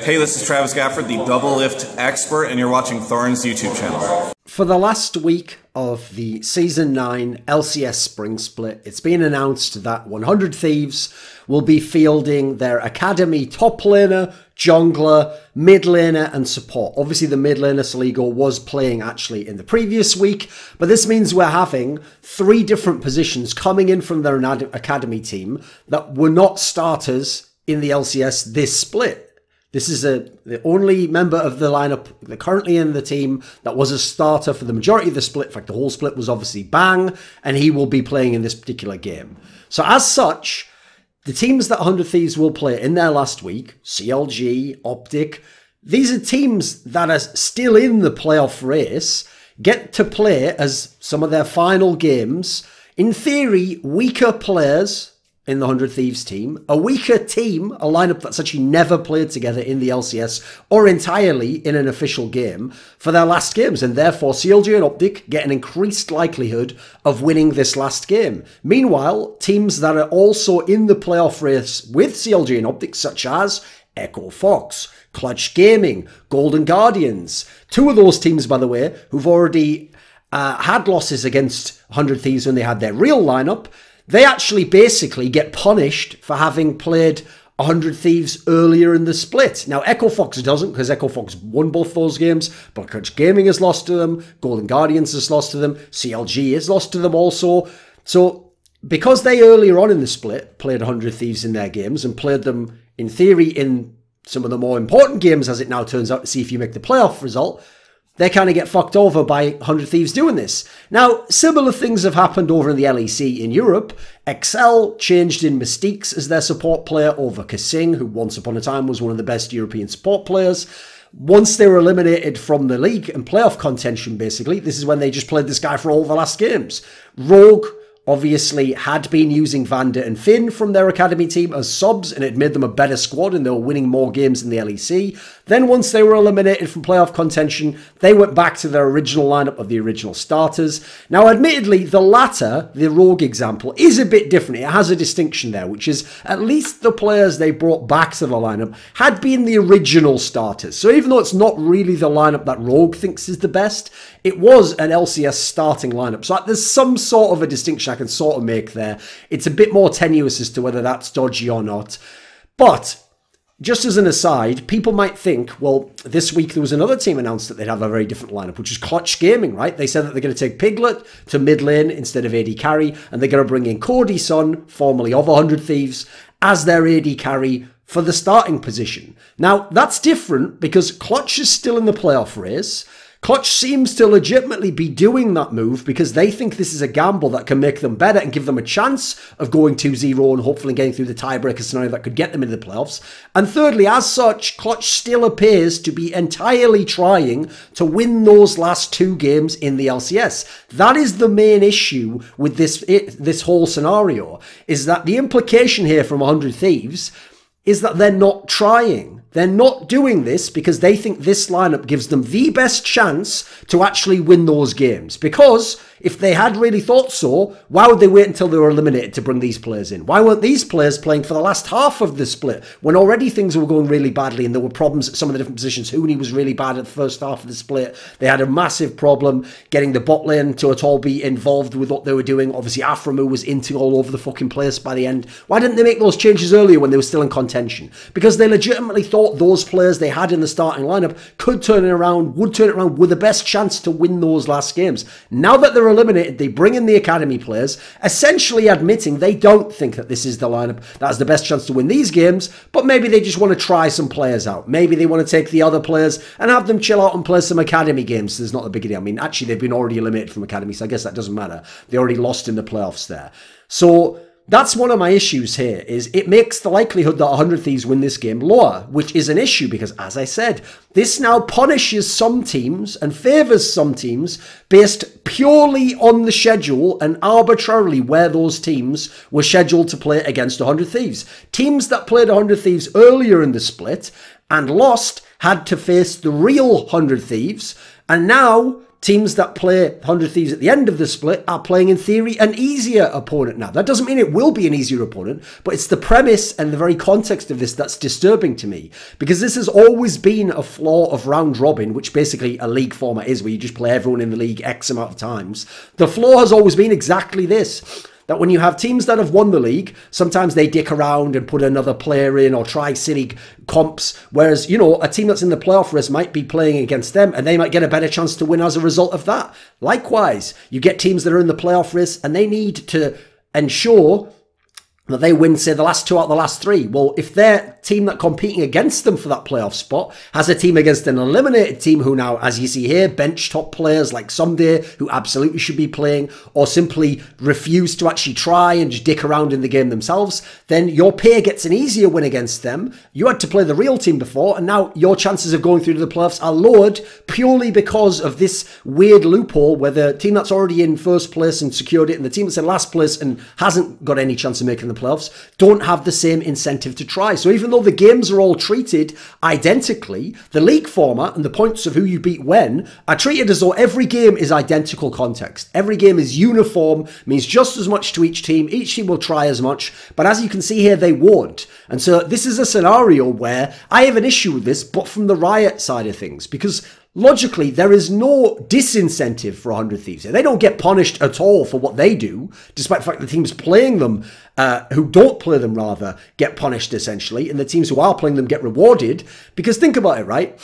Hey, this is Travis Gafford, the double lift expert, and you're watching Thorin's YouTube channel. For the last week of the Season 9 LCS Spring Split, it's been announced that 100 Thieves will be fielding their Academy top laner, jungler, mid laner, and support. Obviously, the mid laner Saligo was playing actually in the previous week, but this means we're having 3 different positions coming in from their Academy team that were not starters in the LCS this split. This is the only member of the lineup currently in the team that was a starter for the majority of the split. In fact, the whole split was obviously Bang, and he will be playing in this particular game. So as such, the teams that 100 Thieves will play in their last week, CLG, Optic, these are teams that are still in the playoff race, get to play as some of their final games. In theory, weaker players in the 100 Thieves team, a weaker team, a lineup that's actually never played together in the LCS or entirely in an official game for their last games, and therefore CLG and Optic get an increased likelihood of winning this last game. Meanwhile, teams that are also in the playoff race with CLG and Optic, such as Echo Fox, Clutch Gaming, Golden Guardians, 2 of those teams, by the way, who've already had losses against 100 Thieves when they had their real lineup, they actually basically get punished for having played 100 Thieves earlier in the split. Now, Echo Fox doesn't, because Echo Fox won both those games, but Clutch Gaming has lost to them, Golden Guardians has lost to them, CLG has lost to them also. So, because they earlier on in the split played 100 Thieves in their games and played them, in theory, in some of the more important games, as it now turns out, to see if you make the playoff result, they kind of get fucked over by 100 Thieves doing this. Now, similar things have happened over in the LEC in Europe. XL changed in Mystiques as their support player over Kasing, who once upon a time was one of the best European support players. Once they were eliminated from the league and playoff contention, basically, this is when they just played this guy for all the last games. Rogue obviously had been using Vander and Finn from their academy team as subs, and it made them a better squad and they were winning more games in the LEC. Then once they were eliminated from playoff contention, they went back to their original lineup of the original starters. Now, admittedly, the latter, the Rogue example, is a bit different. It has a distinction there, which is at least the players they brought back to the lineup had been the original starters. So even though it's not really the lineup that Rogue thinks is the best, it was an LCS starting lineup. So there's some sort of a distinction I can sort of make there. It's a bit more tenuous as to whether that's dodgy or not. But just as an aside, people might think, well, this week there was another team announced that they'd have a very different lineup, which is Clutch Gaming, right? They said that they're going to take Piglet to mid lane instead of AD carry, and they're going to bring in Cody Sun, formerly of 100 Thieves, as their AD carry for the starting position. Now, that's different because Clutch is still in the playoff race. Clutch seems to legitimately be doing that move because they think this is a gamble that can make them better and give them a chance of going 2-0 and hopefully getting through the tiebreaker scenario that could get them into the playoffs. And thirdly, as such, Clutch still appears to be entirely trying to win those last 2 games in the LCS. That is the main issue with this whole scenario, is that the implication here from 100 Thieves is that they're not trying. They're not doing this because they think this lineup gives them the best chance to actually win those games. Because if they had really thought so, why would they wait until they were eliminated to bring these players in? Why weren't these players playing for the last half of the split when already things were going really badly and there were problems at some of the different positions? Huni was really bad at the first half of the split. They had a massive problem getting the bot lane to at all be involved with what they were doing. Obviously, Aframu was into all over the fucking place by the end. Why didn't they make those changes earlier when they were still in contention? Because they legitimately thought those players they had in the starting lineup could turn it around, would turn it around with the best chance to win those last games. Now that they're eliminated, they bring in the academy players, essentially admitting they don't think that this is the lineup that has the best chance to win these games, but maybe they just want to try some players out. Maybe they want to take the other players and have them chill out and play some academy games. So there's not a big deal. I mean, actually, they've been already eliminated from academy, so I guess that doesn't matter. They already lost in the playoffs there. So that's one of my issues here, is it makes the likelihood that 100 Thieves win this game lower, which is an issue because, as I said, this now punishes some teams and favours some teams based purely on the schedule and arbitrarily where those teams were scheduled to play against 100 Thieves. Teams that played 100 Thieves earlier in the split and lost had to face the real 100 Thieves, and now teams that play 100 Thieves at the end of the split are playing, in theory, an easier opponent now. That doesn't mean it will be an easier opponent, but it's the premise and the very context of this that's disturbing to me, because this has always been a flaw of round robin, which basically a league format is, where you just play everyone in the league X amount of times. The flaw has always been exactly this. That when you have teams that have won the league, sometimes they dick around and put another player in or try silly comps, whereas, you know, a team that's in the playoff race might be playing against them and they might get a better chance to win as a result of that. Likewise, you get teams that are in the playoff race and they need to ensure that they win, say, the last 2 out of the last 3. Well, if their team that competing against them for that playoff spot has a team against an eliminated team who now, as you see here, bench top players like Someday, who absolutely should be playing, or simply refuse to actually try and just dick around in the game themselves, then your peer gets an easier win against them. You had to play the real team before, and now your chances of going through to the playoffs are lowered purely because of this weird loophole where the team that's already in first place and secured it, and the team that's in last place and hasn't got any chance of making the playoffs, don't have the same incentive to try. So even though the games are all treated identically, the league format and the points of who you beat when are treated as though every game is identical context. Every game is uniform, means just as much to each team. Each team will try as much, but as you can see here, they won't. And so this is a scenario where I have an issue with this, but from the Riot side of things, because logically, there is no disincentive for 100 Thieves. They don't get punished at all for what they do, despite the fact the teams playing them, who don't play them rather, get punished essentially, and the teams who are playing them get rewarded. Because think about it, right?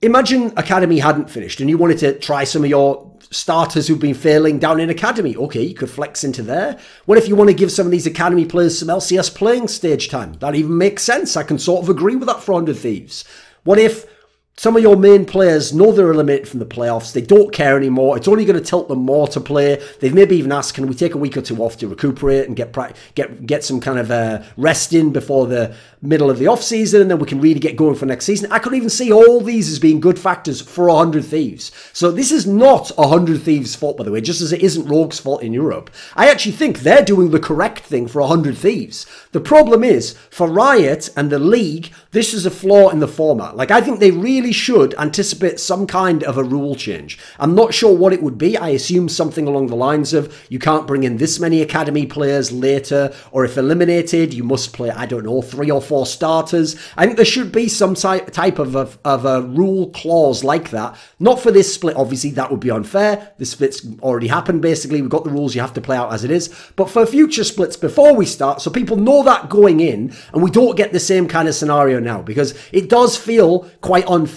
Imagine Academy hadn't finished and you wanted to try some of your starters who've been failing down in Academy. Okay, you could flex into there. What if you want to give some of these Academy players some LCS playing stage time? That even makes sense. I can sort of agree with that for 100 Thieves. What if some of your main players know they're eliminated from the playoffs, they don't care anymore, it's only going to tilt them more to play, they've maybe even asked, can we take a week or 2 off to recuperate and get some kind of rest in before the middle of the off-season, and then we can really get going for next season. I could even see all these as being good factors for 100 Thieves. So this is not 100 Thieves' fault, by the way, just as it isn't Rogue's fault in Europe. I actually think they're doing the correct thing for 100 Thieves. The problem is, for Riot and the league, this is a flaw in the format. Like, I think they really should anticipate some kind of a rule change. I'm not sure what it would be. I assume something along the lines of, you can't bring in this many Academy players later, or if eliminated, you must play, I don't know, 3 or 4 starters. I think there should be some type of a rule clause like that. Not for this split, obviously, that would be unfair. This split's already happened, basically. We've got the rules, you have to play out as it is. But for future splits before we start, so people know that going in, and we don't get the same kind of scenario now, because it does feel quite unfair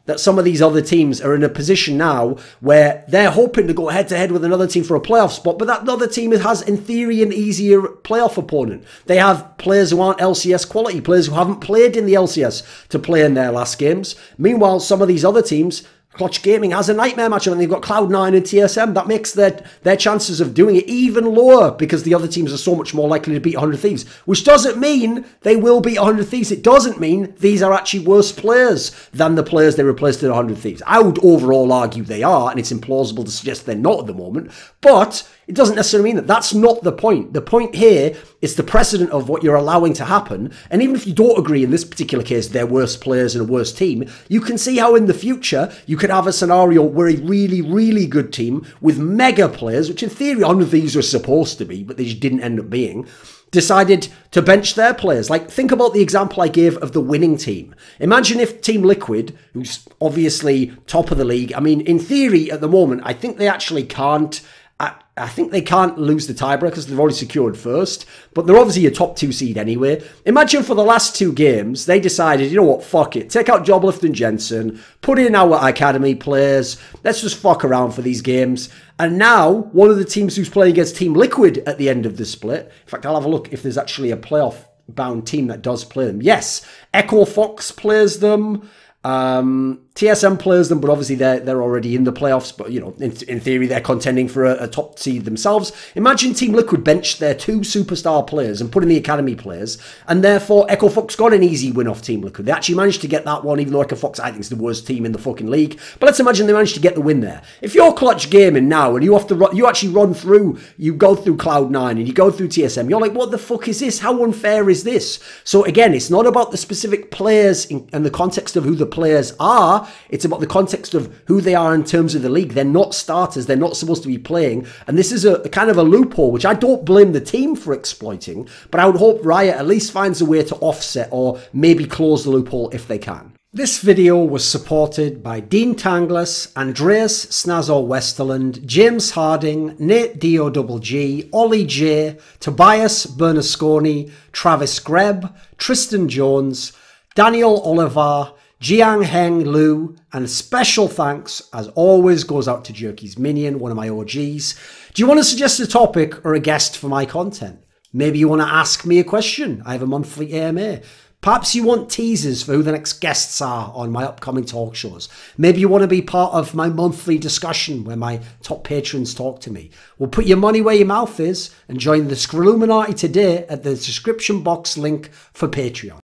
that some of these other teams are in a position now where they're hoping to go head-to-head with another team for a playoff spot, but that other team has, in theory, an easier playoff opponent. They have players who aren't LCS quality, players who haven't played in the LCS to play in their last games. Meanwhile, some of these other teams, Clutch Gaming has a nightmare matchup and they've got Cloud9 and TSM. That makes their chances of doing it even lower because the other teams are so much more likely to beat 100 Thieves, which doesn't mean they will beat 100 Thieves. It doesn't mean these are actually worse players than the players they replaced at 100 Thieves. I would overall argue they are, and it's implausible to suggest they're not at the moment, but it doesn't necessarily mean that. That's not the point. The point here is the precedent of what you're allowing to happen. And even if you don't agree in this particular case, they're worse players and a worse team, you can see how in the future you could have a scenario where a really, really good team with mega players, which in theory 100 Thieves were supposed to be, but they just didn't end up being, decided to bench their players. Like, think about the example I gave of the winning team. Imagine if Team Liquid, who's obviously top of the league, I mean, in theory at the moment, I think they actually can't, I think they can't lose the tiebreaker because they've already secured first, but they're obviously a top 2 seed anyway. Imagine for the last 2 games, they decided, you know what, fuck it. Take out Joblift and Jensen, put in our Academy players, let's just fuck around for these games. And now, one of the teams who's playing against Team Liquid at the end of the split, in fact, I'll have a look if there's actually a playoff-bound team that does play them. Yes, Echo Fox plays them. TSM plays them, but obviously they're already in the playoffs, but, you know, in theory, they're contending for a top seed themselves. Imagine Team Liquid benched their 2 superstar players and put in the Academy players, and therefore Echo Fox got an easy win off Team Liquid. They actually managed to get that one, even though Echo Fox, I think, is the worst team in the fucking league. But let's imagine they managed to get the win there. If you're Clutch Gaming now, and you have to you actually go through Cloud9 and you go through TSM, you're like, what the fuck is this? How unfair is this? So again, it's not about the specific players and the context of who the players are. are. It's about the context of who they are in terms of the league. They're not starters. They're not supposed to be playing. And this is a kind of a loophole, which I don't blame the team for exploiting, but I would hope Riot at least finds a way to offset or maybe close the loophole if they can. This video was supported by Dean Tanglis, Andreas Snazore Westerlund, James Harding, NateDOhDoubleG, OllieJ, Tobias Bernasconi, Travis Greb, Tristan Jones, Daniel Olivar, Jiangheng Lu, and special thanks, as always, goes out to Jerky's Minion, one of my OGs. Do you want to suggest a topic or a guest for my content? Maybe you want to ask me a question. I have a monthly AMA. Perhaps you want teasers for who the next guests are on my upcoming talk shows. Maybe you want to be part of my monthly discussion where my top patrons talk to me. Well, put your money where your mouth is and join the Scrilluminati today at the description box link for Patreon.